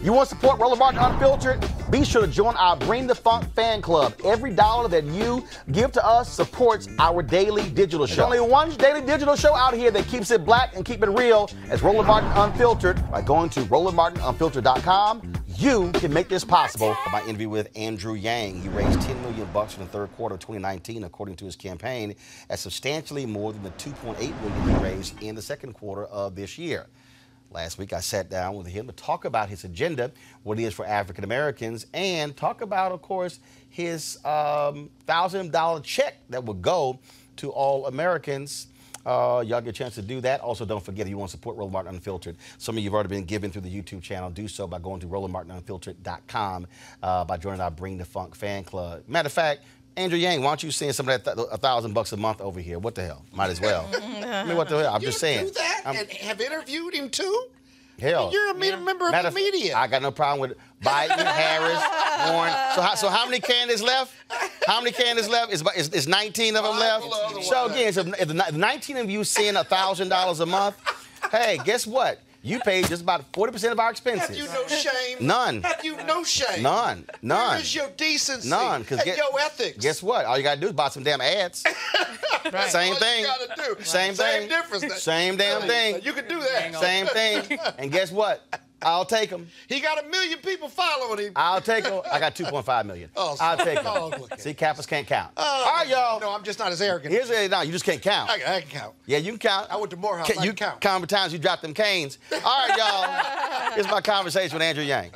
You want to support Roland Martin Unfiltered? Be sure to join our Bring the Funk fan club. Every dollar that you give to us supports our daily digital show. There's only one daily digital show out here that keeps it black and keep it real. It's Roland Martin Unfiltered. By going to RolandMartinUnfiltered.com, you can make this possible. My interview with Andrew Yang. He raised $10 million in the third quarter of 2019, according to his campaign, at substantially more than the $2.8 million he raised in the second quarter of this year. Last week, I sat down with him to talk about his agenda, what it is for African Americans, and talk about, of course, his $1,000 check that would go to all Americans. Y'all get a chance to do that. Also, don't forget, if you want to support Roland Martin Unfiltered, some of you have already been given through the YouTube channel. Do so by going to RolandMartinUnfiltered.com by joining our Bring the Funk fan club. Matter of fact, Andrew Yang, why don't you send some of that $1,000 a month over here? What the hell? Might as well. I mean, what the hell? I'm just saying. You do that and have interviewed him too? Hell. You're a member of the media. I got no problem with Biden, Harris, Warren. So how many candidates left? How many candidates left? Is 19 of them left? So again, if the 19 of you send $1,000 a month, hey, guess what? You pay just about 40% of our expenses. Have you no shame? None. Have you no shame? None. Where is your decency? None. And your ethics? Guess what? All you got to do is buy some damn ads. Right. Same thing. You gotta do. Same thing. Same difference. Same damn thing. You can do that. Same thing. And guess what? I'll take them. He got 1 million people following him. I'll take them. I got 2.5 million. Oh, I'll take them. Oh, okay. See, Kappas can't count. All right, y'all. No, I'm just not as arrogant. No, you just can't count. I can count. Yeah, you can count. I went to Morehouse. I can count. Count the times you dropped them canes. All right, y'all. Here's my conversation with Andrew Yang.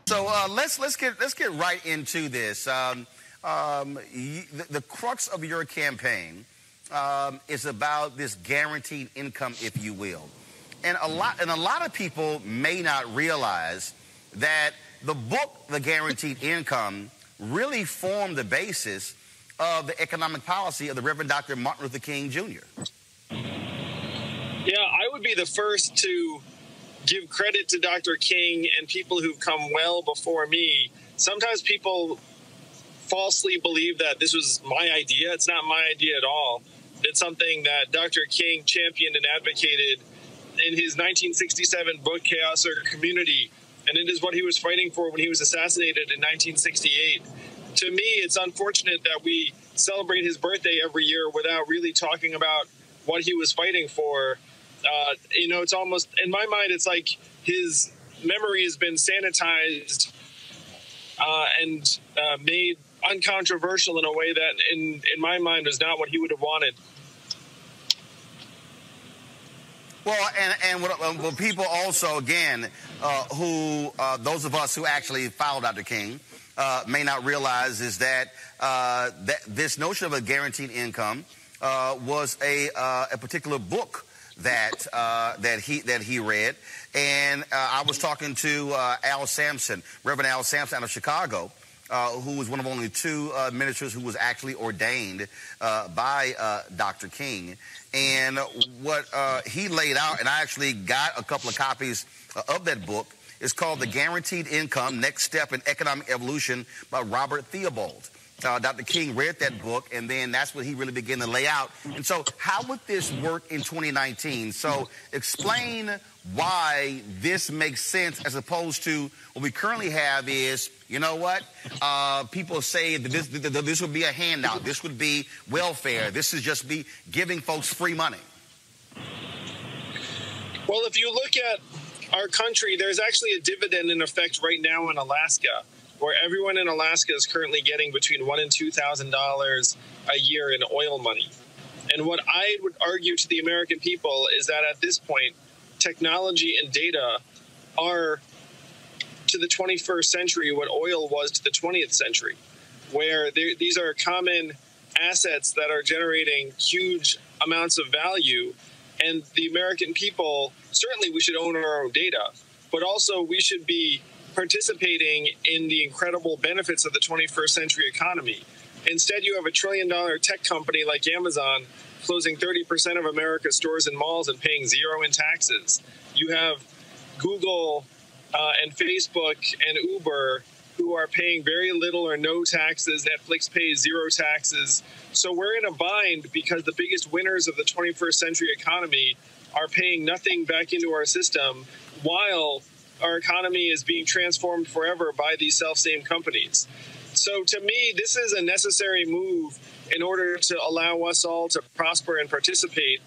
So let's get right into this. The crux of your campaign is about this guaranteed income, if you will. And a lot of people may not realize that the book, The Guaranteed Income, really formed the basis of the economic policy of the Reverend Dr. Martin Luther King, Jr. Yeah, I would be the first to give credit to Dr. King and people who've come well before me. Sometimes people falsely believe that this was my idea. It's not my idea at all. It's something that Dr. King championed and advocated in his 1967 book, Chaos or Community, and it is what he was fighting for when he was assassinated in 1968. To me, it's unfortunate that we celebrate his birthday every year without really talking about what he was fighting for. You know, it's almost, in my mind, it's like his memory has been sanitized and made uncontroversial in a way that, in my mind, was not what he would have wanted. Well, and what people also, again, those of us who actually followed Dr. King may not realize is that, this notion of a guaranteed income was a particular book that he read. And I was talking to Al Sampson, Reverend Al Sampson out of Chicago, who was one of only 2 ministers who was actually ordained by Dr. King. And what he laid out, and I actually got a couple of copies of that book, is called The Guaranteed Income, Next Step in Economic Evolution by Robert Theobald. Dr. King read that book, and then that's what he really began to lay out. And so how would this work in 2019? So explain why this makes sense as opposed to what we currently have is, you know what, people say that this would be a handout. This would be welfare. This is just be giving folks free money. Well, if you look at our country, there's actually a dividend in effect right now in Alaska, where everyone in Alaska is currently getting between $1,000 and $2,000 a year in oil money. And what I would argue to the American people is that at this point, technology and data are to the 21st century what oil was to the 20th century, where these are common assets that are generating huge amounts of value. And the American people, certainly we should own our own data, but also we should be participating in the incredible benefits of the 21st century economy. Instead, you have a $1 trillion tech company like Amazon closing 30% of America's stores and malls and paying 0 in taxes. You have Google and Facebook and Uber who are paying very little or no taxes. Netflix pays 0 taxes. So we're in a bind because the biggest winners of the 21st century economy are paying nothing back into our system, while our economy is being transformed forever by these self-same companies. So to me, this is a necessary move in order to allow us all to prosper and participate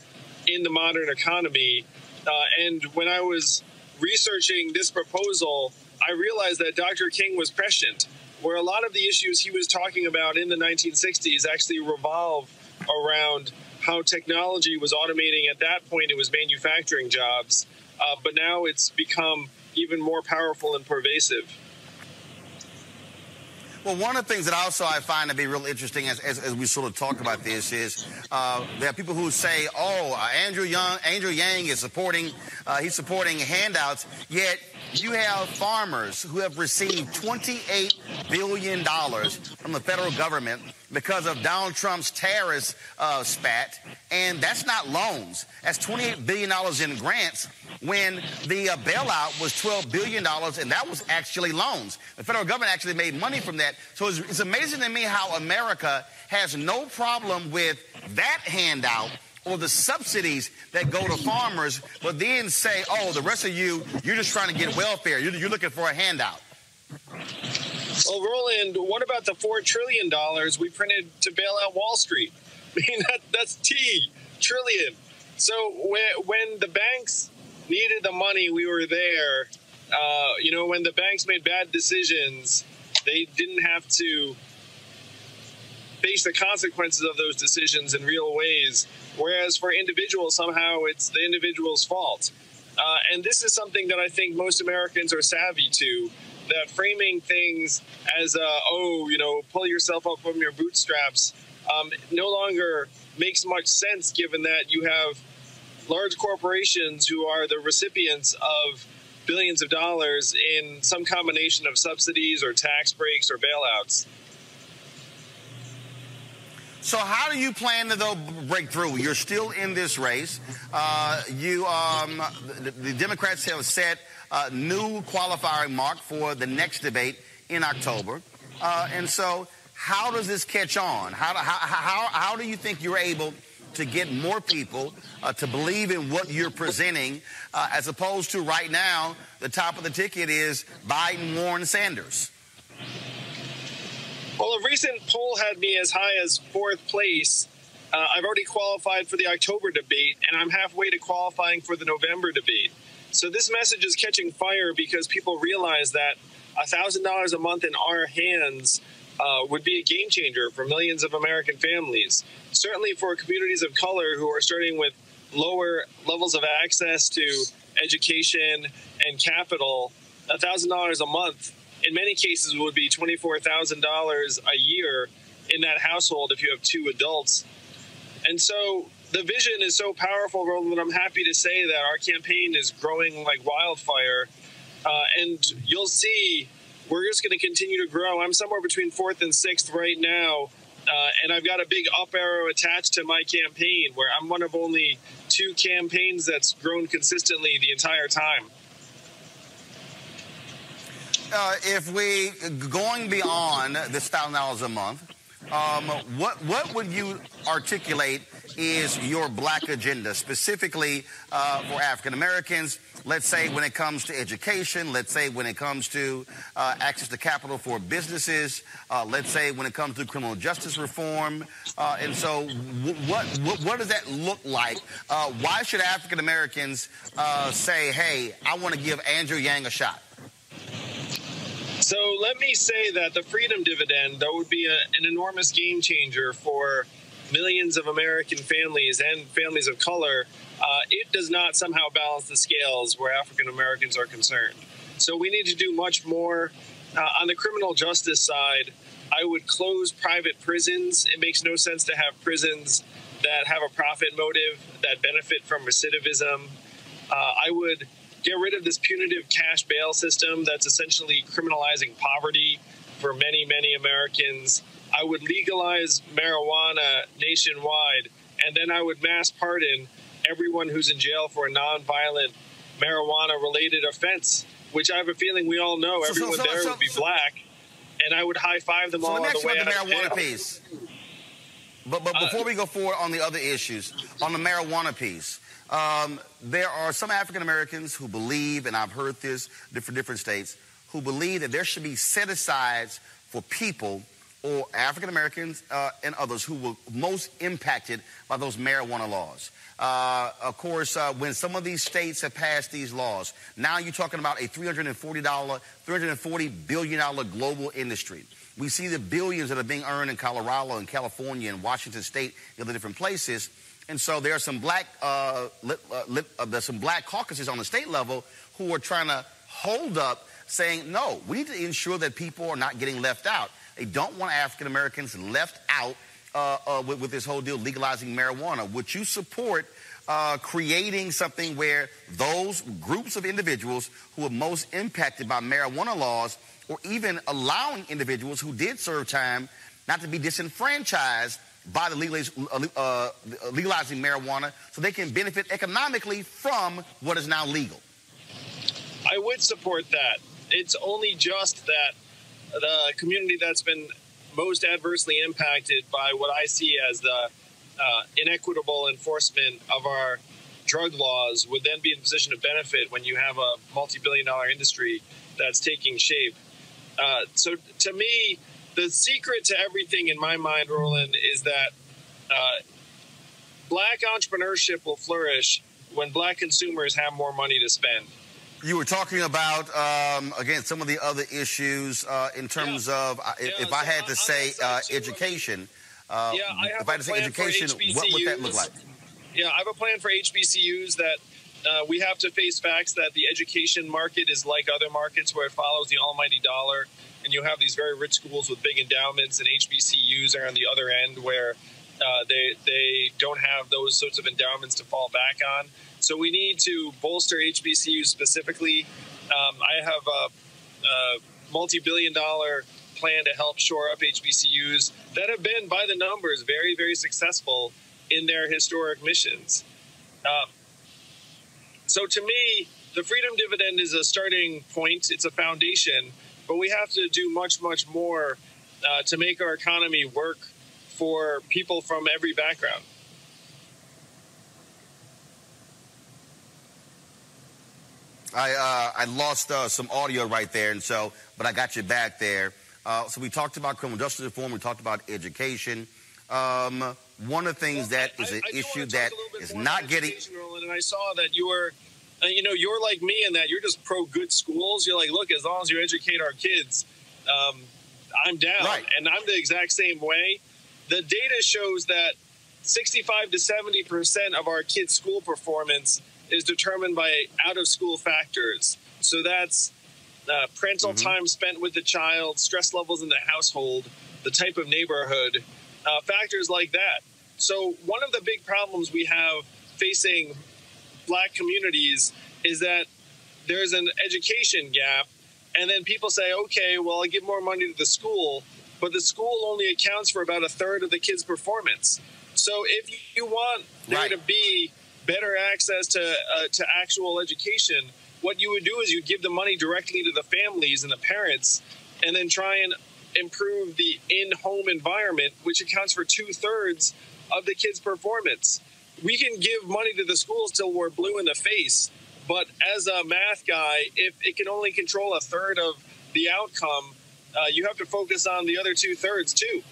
in the modern economy. And when I was researching this proposal, I realized that Dr. King was prescient, where a lot of the issues he was talking about in the 1960s actually revolve around how technology was automating. At that point, it was manufacturing jobs, but now it's become even more powerful and pervasive. Well, one of the things that also I find to be real interesting as we sort of talk about this is there are people who say, Andrew Yang is supporting handouts, yet you have farmers who have received $28 billion from the federal government because of Donald Trump's terrorist spat, and that's not loans. That's $28 billion in grants when the bailout was $12 billion, and that was actually loans. The federal government actually made money from that. So it's amazing to me how America has no problem with that handout or the subsidies that go to farmers, but then say, the rest of you're just trying to get welfare. You're looking for a handout. Well, Roland, what about the $4 trillion we printed to bail out Wall Street? I mean, that's trillion. So when the banks needed the money, we were there. When the banks made bad decisions, they didn't have to face the consequences of those decisions in real ways. Whereas for individuals, somehow it's the individual's fault. And this is something that I think most Americans are savvy to, that framing things as, pull yourself up from your bootstraps no longer makes much sense, given that you have large corporations who are the recipients of billions of dollars in some combination of subsidies or tax breaks or bailouts. So how do you plan to, break through? You're still in this race. The Democrats have set a new qualifying mark for the next debate in October. And so how does this catch on? How do you think you're able to get more people to believe in what you're presenting, as opposed to right now, the top of the ticket is Biden, Warren, Sanders? Well, a recent poll had me as high as 4th place. I've already qualified for the October debate, and I'm halfway to qualifying for the November debate. So this message is catching fire because people realize that $1,000 a month in our hands would be a game changer for millions of American families. Certainly for communities of color who are starting with lower levels of access to education and capital, $1,000 a month in many cases would be $24,000 a year in that household if you have 2 adults. And so the vision is so powerful, Roland, that I'm happy to say that our campaign is growing like wildfire. And you'll see we're just going to continue to grow. I'm somewhere between 4th and 6th right now. And I've got a big up arrow attached to my campaign, where I'm one of only 2 campaigns that's grown consistently the entire time. If we going beyond this $1,000 a month, what would you articulate is your black agenda, specifically for African Americans? Let's say when it comes to education, let's say when it comes to access to capital for businesses, let's say when it comes to criminal justice reform. And so what does that look like? Why should African Americans say, hey, I want to give Andrew Yang a shot? So let me say that the freedom dividend, that would be an enormous game changer for millions of American families and families of color. It does not somehow balance the scales where African Americans are concerned. So we need to do much more. On the criminal justice side, I would close private prisons. It makes no sense to have prisons that have a profit motive, that benefit from recidivism. I would get rid of this punitive cash bail system that's essentially criminalizing poverty for many, many Americans. I would legalize marijuana nationwide, and then I would mass pardon everyone who's in jail for a nonviolent marijuana-related offense, which I have a feeling we all know everyone there would be black, and I would high-five them all on the way out of jail. Let me ask you about the marijuana piece. But before we go forward on the other issues, on the marijuana piece, There are some African Americans who believe, and I've heard this from different states, who believe that there should be set-asides for people or African Americans and others who were most impacted by those marijuana laws. Of course, when some of these states have passed these laws, now you're talking about a $340 billion global industry. We see the billions that are being earned in Colorado and California and Washington State and other different places. And so there are some black caucuses on the state level who are trying to hold up, saying, no, we need to ensure that people are not getting left out. They don't want African Americans left out with this whole deal legalizing marijuana. Would you support creating something where those groups of individuals who are most impacted by marijuana laws, or even allowing individuals who did serve time not to be disenfranchised by the legalizing marijuana so they can benefit economically from what is now legal? I would support that. It's only just that the community that's been most adversely impacted by what I see as the inequitable enforcement of our drug laws would then be in a position to benefit when you have a multi-billion-dollar industry that's taking shape. So to me, the secret to everything in my mind, Roland, is that black entrepreneurship will flourish when black consumers have more money to spend. You were talking about, again, some of the other issues in terms of, if I had to say education, if I had to say education, what would that look like? Yeah, I have a plan for HBCUs that we have to face facts that the education market is like other markets where it follows the almighty dollar, and you have these very rich schools with big endowments, and HBCUs are on the other end where they don't have those sorts of endowments to fall back on. So we need to bolster HBCUs specifically. I have a multi-billion-dollar plan to help shore up HBCUs that have been, by the numbers, very, very successful in their historic missions. So to me, the freedom dividend is a starting point. It's a foundation, but we have to do much, much more to make our economy work for people from every background. I lost some audio right there, and so, but I got you back there. So we talked about criminal justice reform. We talked about education. One of the things that is an issue that is not getting. Roland, and I saw that you were, you're like me in that you're just pro good schools. You're like, look, as long as you educate our kids, I'm down. Right. And I'm the exact same way. The data shows that 65 to 70% of our kids' school performance is determined by out-of-school factors. So that's parental time spent with the child, stress levels in the household, the type of neighborhood, factors like that. So one of the big problems we have facing black communities is that there's an education gap, and then people say, okay, well, I give more money to the school, but the school only accounts for about a third of the kids' performance. So if you want there to be better access to actual education, what you would do is you give the money directly to the families and the parents, and then try and improve the in-home environment, which accounts for 2/3 of the kids' performance. We can give money to the schools till we're blue in the face, but as a math guy, if it can only control a third of the outcome, you have to focus on the other 2/3 too.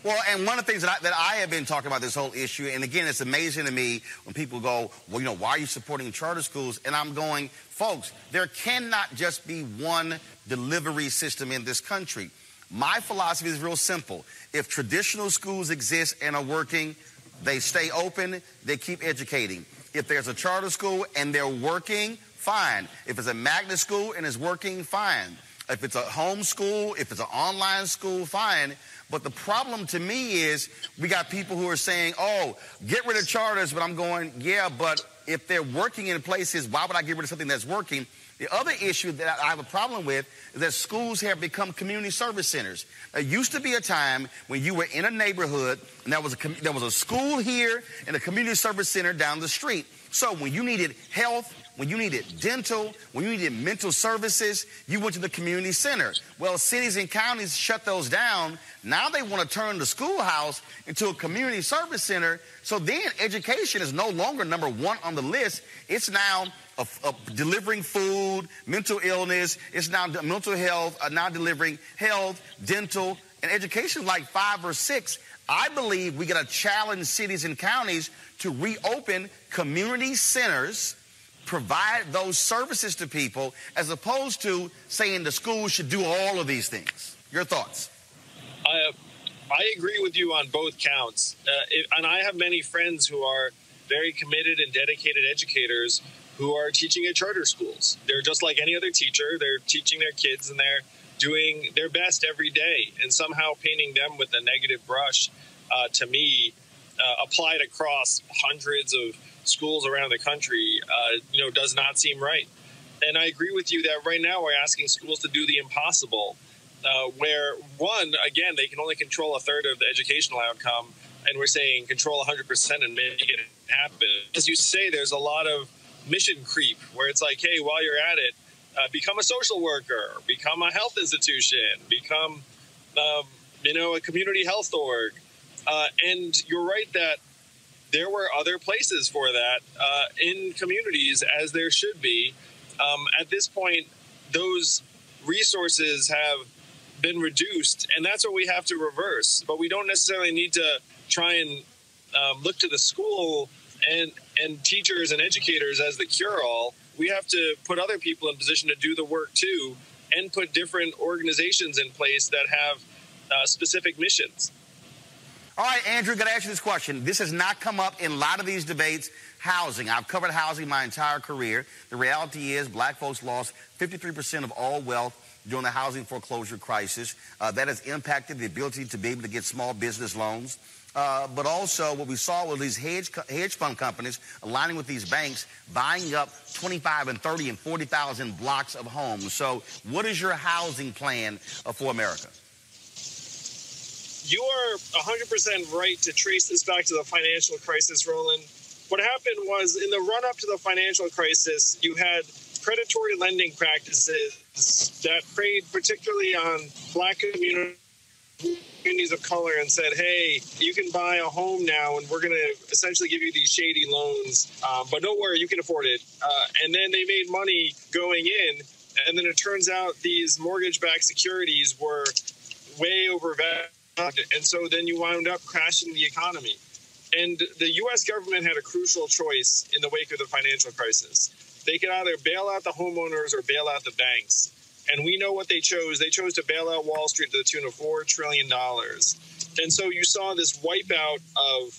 Well, and one of the things that I have been talking about this whole issue, and again, it's amazing to me when people go, well, why are you supporting charter schools? And I'm going, folks, there cannot just be one delivery system in this country. My philosophy is real simple. If traditional schools exist and are working, they stay open, they keep educating. If there's a charter school and they're working, fine. If it's a magnet school and it's working, fine. If it's a home school, if it's an online school, fine. But the problem to me is we got people who are saying, oh, get rid of charters. But I'm going, yeah, but if they're working in places, why would I get rid of something that's working? The other issue that I have a problem with is that schools have become community service centers. There used to be a time when you were in a neighborhood and there was a school here and a community service center down the street. So when you needed health, when you needed dental, when you needed mental services, you went to the community center. Well, cities and counties shut those down. Now they want to turn the schoolhouse into a community service center. So then education is no longer number one on the list. It's now delivering food, mental illness. It's now mental health, now delivering health, dental, and education is like 5 or 6. I believe we got to challenge cities and counties to reopen community centers, provide those services to people, as opposed to saying the schools should do all of these things. Your thoughts? I agree with you on both counts. And I have many friends who are very committed and dedicated educators who are teaching at charter schools. They're just like any other teacher. They're teaching their kids and they're doing their best every day, and somehow painting them with a negative brush, to me, applied across hundreds of schools around the country, does not seem right. And I agree with you that right now we're asking schools to do the impossible, where, one, again, they can only control a third of the educational outcome, and we're saying control 100% and make it happen. As you say, there's a lot of mission creep where it's like, hey, while you're at it, become a social worker, become a health institution, become, a community health org. And you're right that there were other places for that in communities, as there should be. At this point, those resources have been reduced, and that's what we have to reverse. But we don't necessarily need to try and look to the school and teachers and educators as the cure-all. We have to put other people in position to do the work too, and put different organizations in place that have specific missions. All right, Andrew, got to ask you this question. This has not come up in a lot of these debates. Housing. I've covered housing my entire career. The reality is black folks lost 53% of all wealth during the housing foreclosure crisis. That has impacted the ability to be able to get small business loans. But also what we saw were these hedge fund companies aligning with these banks, buying up 25 and 30 and 40,000 blocks of homes. So what is your housing plan for America? You are 100% right to trace this back to the financial crisis, Roland. What happened was, in the run-up to the financial crisis, you had predatory lending practices that preyed particularly on black communities of color and said, hey, you can buy a home now and we're going to essentially give you these shady loans, but don't worry, you can afford it. And then they made money going in, and then it turns out these mortgage-backed securities were way overvalued, and so then you wound up crashing the economy. And the U.S. government had a crucial choice in the wake of the financial crisis. They could either bail out the homeowners or bail out the banks. And we know what they chose. They chose to bail out Wall Street to the tune of $4 trillion. And so you saw this wipeout of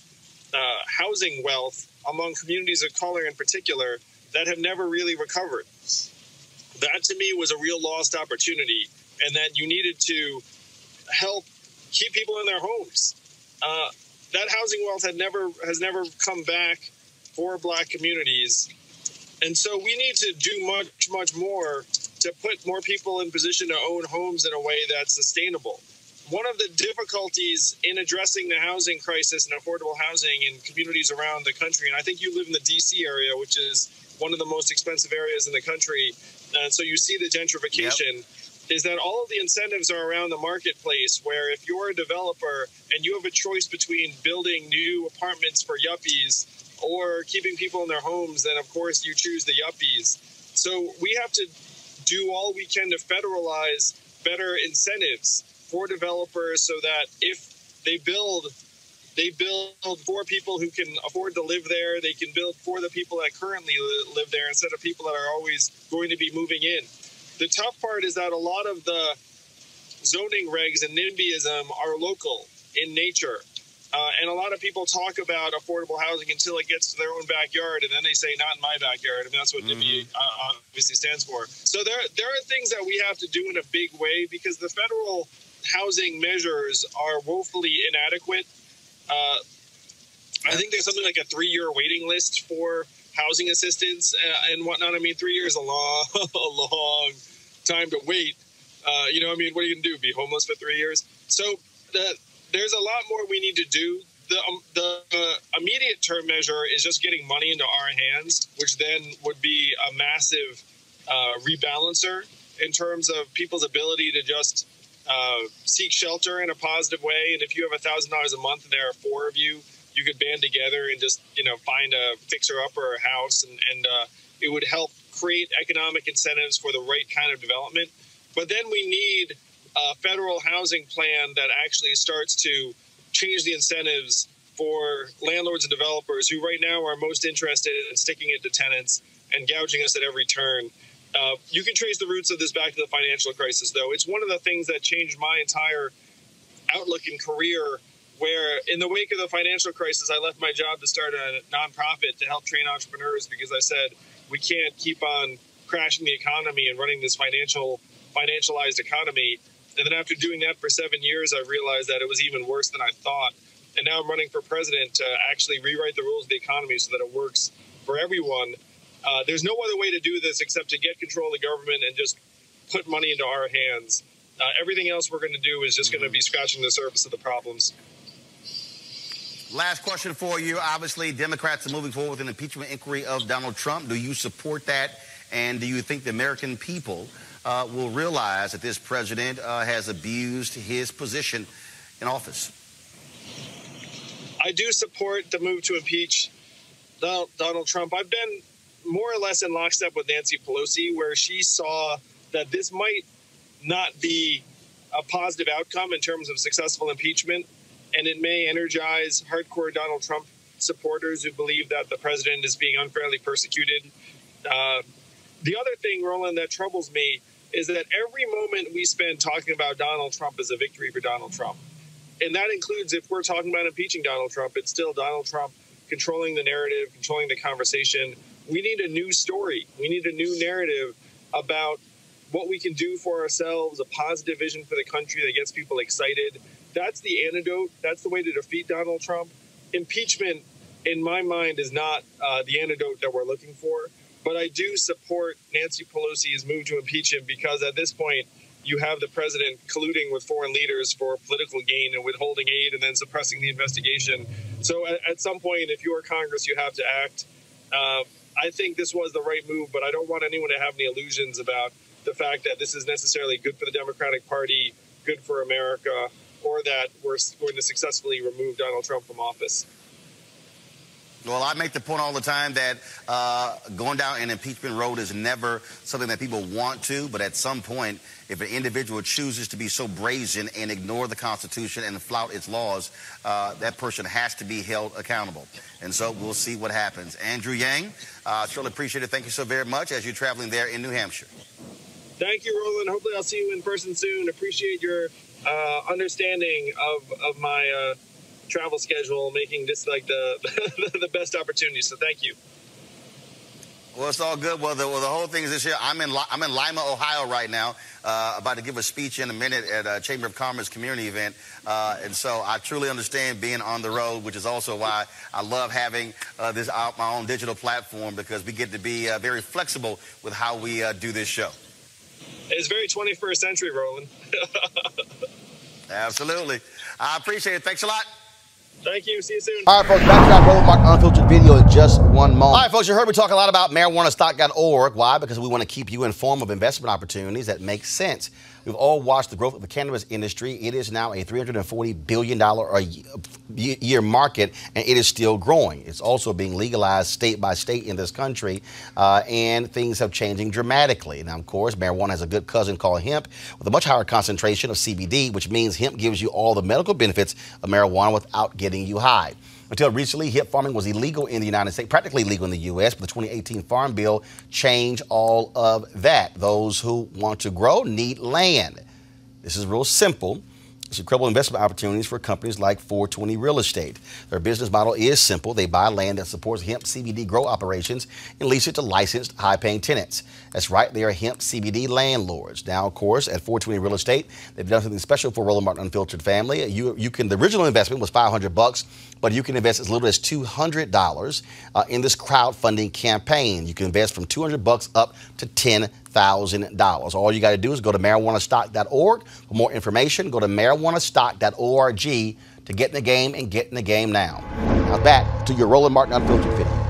housing wealth among communities of color in particular that have never really recovered. That, to me, was a real lost opportunity, and that you needed to help keep people in their homes. That housing wealth has never come back for black communities. And so we need to do much, much more to put more people in position to own homes in a way that's sustainable. One of the difficulties in addressing the housing crisis and affordable housing in communities around the country, and I think you live in the D.C. area, which is one of the most expensive areas in the country, and so you see the gentrification, is that all of the incentives are around the marketplace, where if you're a developer and you have a choice between building new apartments for yuppies or keeping people in their homes, then of course you choose the yuppies. So we have to do all we can to federalize better incentives for developers so that if they build for people who can afford to live there, they can build for the people that currently live there instead of people that are always going to be moving in. The tough part is that a lot of the zoning regs and NIMBYism are local in nature. And a lot of people talk about affordable housing until it gets to their own backyard, and then they say, not in my backyard. And that's what NIMBY obviously stands for. So there are things that we have to do in a big way because the federal housing measures are woefully inadequate. I think there's something like a 3-year waiting list for housing assistance and whatnot. I mean, 3 years is a long time to wait. What are you going to do? Be homeless for 3 years? So there's a lot more we need to do. the immediate term measure is just getting money into our hands, which then would be a massive rebalancer in terms of people's ability to just seek shelter in a positive way. And if you have $1,000 a month and there are 4 of you, you could band together and just, find a fixer-upper or a house, and it would help create economic incentives for the right kind of development. But then we need a federal housing plan that actually starts to change the incentives for landlords and developers who right now are most interested in sticking it to tenants and gouging us at every turn. You can trace the roots of this back to the financial crisis, though. It's one of the things that changed my entire outlook and career, where in the wake of the financial crisis, I left my job to start a nonprofit to help train entrepreneurs, because I said, we can't keep on crashing the economy and running this financialized economy. And then after doing that for 7 years, I realized that it was even worse than I thought. And now I'm running for president to actually rewrite the rules of the economy so that it works for everyone. There's no other way to do this except to get control of the government and just put money into our hands. Everything else we're going to do is just going to be scratching the surface of the problems. Last question for you. Obviously, Democrats are moving forward with an impeachment inquiry of Donald Trump. Do you support that? And do you think the American people will realize that this president has abused his position in office? I do support the move to impeach Donald Trump. I've been more or less in lockstep with Nancy Pelosi, where she saw that this might not be a positive outcome in terms of successful impeachment, and it may energize hardcore Donald Trump supporters who believe that the president is being unfairly persecuted. The other thing, Roland, that troubles me is that every moment we spend talking about Donald Trump is a victory for Donald Trump. And that includes, if we're talking about impeaching Donald Trump, it's still Donald Trump controlling the narrative, controlling the conversation. We need a new story. We need a new narrative about what we can do for ourselves, a positive vision for the country that gets people excited. That's the antidote. That's the way to defeat Donald Trump. Impeachment, in my mind, is not the antidote that we're looking for. But I do support Nancy Pelosi's move to impeach him, because at this point, you have the president colluding with foreign leaders for political gain and withholding aid and then suppressing the investigation. So at some point, if you are Congress, you have to act. I think this was the right move, but I don't want anyone to have any illusions about the fact that this is necessarily good for the Democratic Party, good for America, or that we're going to successfully remove Donald Trump from office. Well, I make the point all the time that going down an impeachment road is never something that people want to, but at some point, if an individual chooses to be so brazen and ignore the Constitution and flout its laws, that person has to be held accountable. And so we'll see what happens. Andrew Yang, surely appreciate it. Thank you so very much as you're traveling there in New Hampshire. Thank you, Roland. Hopefully I'll see you in person soon. Appreciate your understanding of my travel schedule, making this like the best opportunity. So thank you. Well, it's all good. Well, the whole thing is this year. I'm in Lima, Ohio right now, about to give a speech in a minute at a Chamber of Commerce community event. And so I truly understand being on the road, which is also why I love having my own digital platform, because we get to be very flexible with how we do this show. It's very 21st century, Roland. Absolutely. I appreciate it. Thanks a lot. Thank you. See you soon. All right, folks, back to our Roland Martin Unfiltered video in just one moment. All right, folks, you heard me talk a lot about marijuanastock.org. Why? Because we want to keep you informed of investment opportunities that make sense. We've all watched the growth of the cannabis industry. It is now a $340 billion a year market, and it is still growing. It's also being legalized state by state in this country, and things have changing dramatically. Now, of course, marijuana has a good cousin called hemp with a much higher concentration of CBD, which means hemp gives you all the medical benefits of marijuana without getting you high. Until recently, hemp farming was illegal in the United States, practically illegal in the U.S., but the 2018 Farm Bill changed all of that. Those who want to grow need land. This is real simple. It's incredible investment opportunities for companies like 420 Real Estate. Their business model is simple. They buy land that supports hemp CBD grow operations and lease it to licensed, high-paying tenants. That's right, they are hemp CBD landlords. Now, of course, at 420 Real Estate, they've done something special for Roland Martin Unfiltered family. The original investment was $500, but you can invest as little as $200 in this crowdfunding campaign. You can invest from $200 up to $10,000. All you got to do is go to marijuanastock.org. For more information, go to marijuanastock.org to to get in the game and get in the game now. Now back to your Roland Martin Unfiltered video.